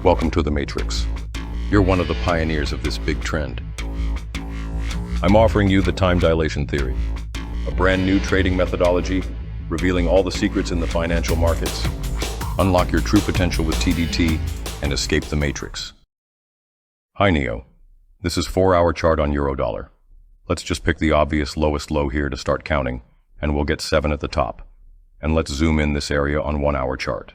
Welcome to the Matrix. You're one of the pioneers of this big trend. I'm offering you the time dilation theory, a brand new trading methodology revealing all the secrets in the financial markets. Unlock your true potential with TDT and escape the Matrix. Hi Neo, this is 4-hour chart on Eurodollar. Let's just pick the obvious lowest low here to start counting, and we'll get 7 at the top. And let's zoom in this area on 1-hour chart.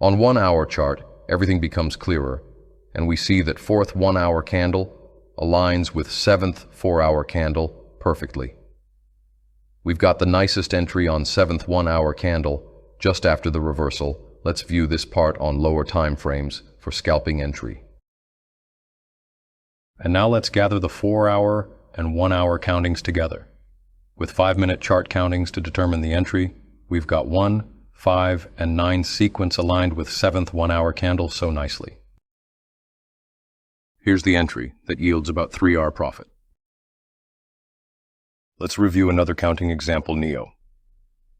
On 1-hour chart, everything becomes clearer, and we see that 4th 1-hour candle aligns with 7th 4-hour candle perfectly. We've got the nicest entry on 7th 1-hour candle just after the reversal. Let's view this part on lower time frames for scalping entry. And now let's gather the 4-hour and 1-hour countings together. With 5-minute chart countings to determine the entry, we've got 1, 5, and 9 sequence aligned with 7th 1-hour candle so nicely. Here's the entry that yields about 3R profit. Let's review another counting example, Neo.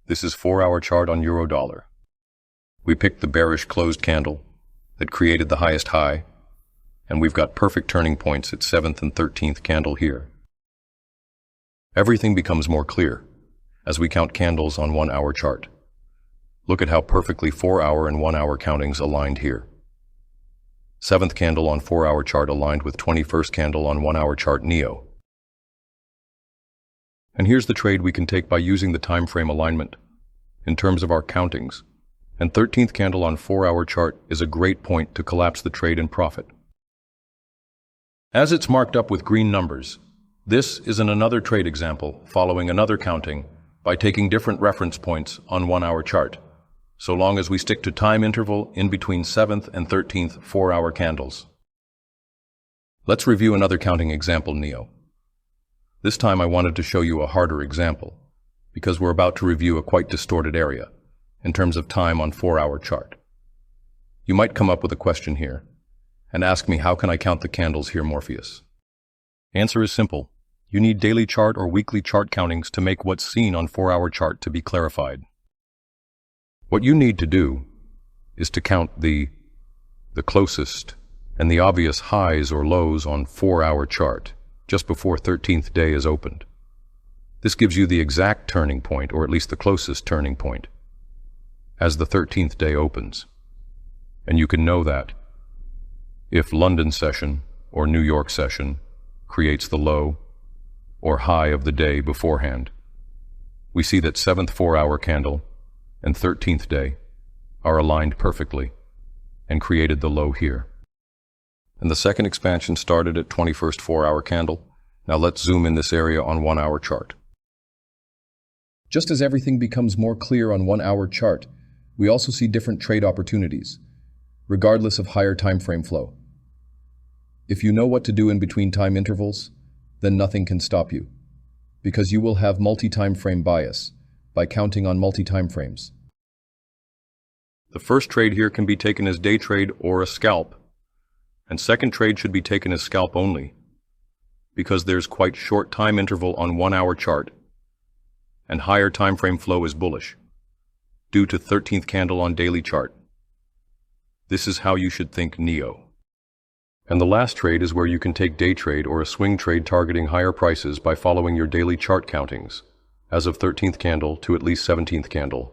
This is 4-hour chart on Eurodollar. We picked the bearish closed candle that created the highest high, and we've got perfect turning points at 7th and 13th candle here. Everything becomes more clear as we count candles on 1-hour chart. Look at how perfectly 4-hour and 1-hour countings aligned here. 7th candle on 4-hour chart aligned with 21st candle on 1-hour chart Neo. And here's the trade we can take by using the time frame alignment in terms of our countings. And 13th candle on 4-hour chart is a great point to collapse the trade in profit. As it's marked up with green numbers, this is another trade example following another counting by taking different reference points on 1-hour chart, so long as we stick to time interval in between 7th and 13th 4-hour candles. Let's review another counting example, Neo. This time I wanted to show you a harder example, because we're about to review a quite distorted area in terms of time on 4-hour chart. You might come up with a question here and ask me, how can I count the candles here, Morpheus? Answer is simple. You need daily chart or weekly chart countings to make what's seen on 4-hour chart to be clarified. What you need to do is to count the closest and the obvious highs or lows on 4-hour chart just before 13th day is opened. This gives you the exact turning point, or at least the closest turning point, as the 13th day opens. And you can know that if London session or New York session creates the low or high of the day beforehand, we see that 7th 4-hour candle and 13th day are aligned perfectly and created the low here. And the second expansion started at 21st 4-hour candle. Now let's zoom in this area on 1-hour chart. Just as everything becomes more clear on 1-hour chart, we also see different trade opportunities, regardless of higher time frame flow. If you know what to do in between time intervals, then nothing can stop you, because you will have multi-time frame bias by counting on multi-time frames. The first trade here can be taken as day trade or a scalp, and second trade should be taken as scalp only, because there's quite short time interval on 1-hour chart, and higher time frame flow is bullish, due to 13th candle on daily chart. This is how you should think, Neo. And the last trade is where you can take day trade or a swing trade targeting higher prices by following your daily chart countings, as of 13th candle to at least 17th candle.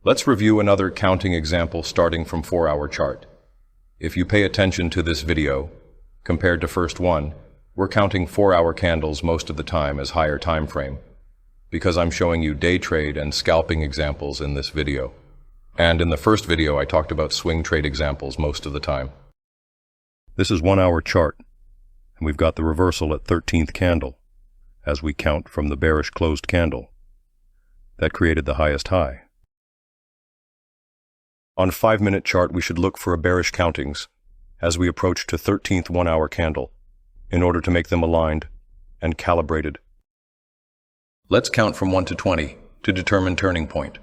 Let's review another counting example starting from 4-hour chart. If you pay attention to this video, compared to first one, we're counting 4-hour candles most of the time as higher time frame, because I'm showing you day trade and scalping examples in this video. And in the first video I talked about swing trade examples most of the time. This is 1-hour chart, and we've got the reversal at 13th candle, as we count from the bearish closed candle. That created the highest high. On 5-minute chart we should look for a bearish countings, as we approach to 13th 1-hour candle, in order to make them aligned and calibrated. Let's count from 1 to 20 to determine turning point.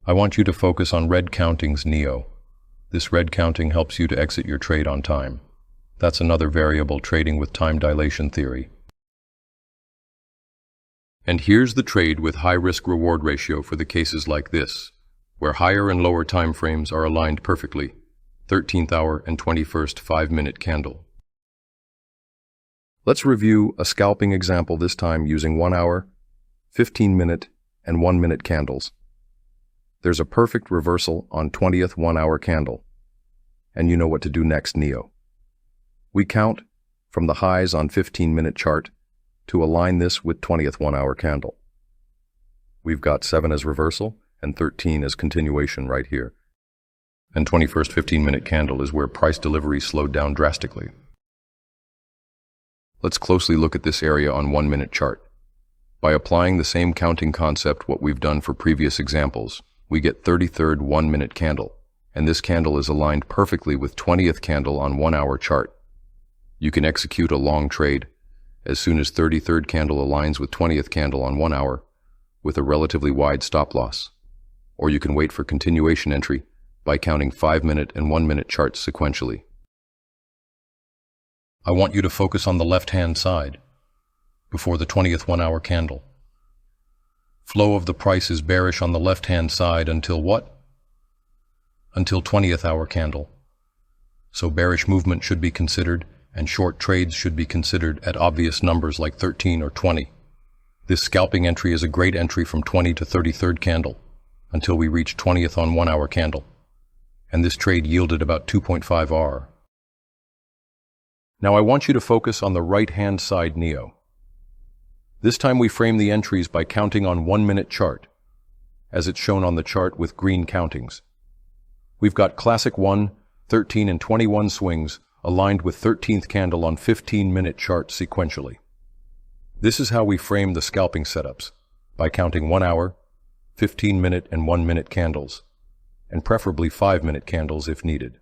I want you to focus on red countings, Neo. This red counting helps you to exit your trade on time. That's another variable trading with time dilation theory. And here's the trade with high risk-reward ratio for the cases like this, where higher and lower time frames are aligned perfectly, 13th hour and 21st 5-minute candle. Let's review a scalping example, this time using 1 hour, 15-minute, and 1-minute candles. There's a perfect reversal on 20th 1-hour candle. And you know what to do next, Neo. We count from the highs on 15-minute chart to align this with 20th 1-hour candle. We've got 7 as reversal and 13 as continuation right here. And 21st 15-minute candle is where price delivery slowed down drastically. Let's closely look at this area on 1-minute chart. By applying the same counting concept what we've done for previous examples, we get 33rd 1-minute candle, and this candle is aligned perfectly with 20th candle on 1-hour chart. You can execute a long trade as soon as 33rd candle aligns with 20th candle on 1 hour with a relatively wide stop loss. Or you can wait for continuation entry by counting 5-minute and 1-minute charts sequentially. I want you to focus on the left-hand side before the 20th 1-hour candle. Flow of the price is bearish on the left-hand side until what? Until 20th hour candle. So bearish movement should be considered, and short trades should be considered at obvious numbers like 13 or 20. This scalping entry is a great entry from 20 to 33rd candle until we reach 20th on 1-hour candle. And this trade yielded about 2.5 R. Now I want you to focus on the right-hand side, Neo. This time we frame the entries by counting on 1-minute chart, as it's shown on the chart with green countings. We've got classic 1, 13, and 21 swings aligned with 13th candle on 15-minute chart sequentially. This is how we frame the scalping setups, by counting 1 hour, 15-minute, and 1-minute candles, and preferably 5-minute candles if needed.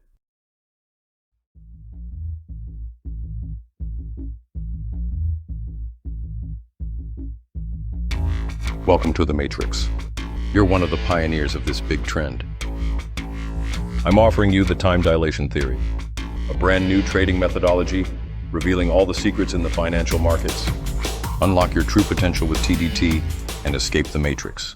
Welcome to the Matrix. You're one of the pioneers of this big trend. I'm offering you the time dilation theory, a brand new trading methodology revealing all the secrets in the financial markets. Unlock your true potential with TDT and escape the Matrix.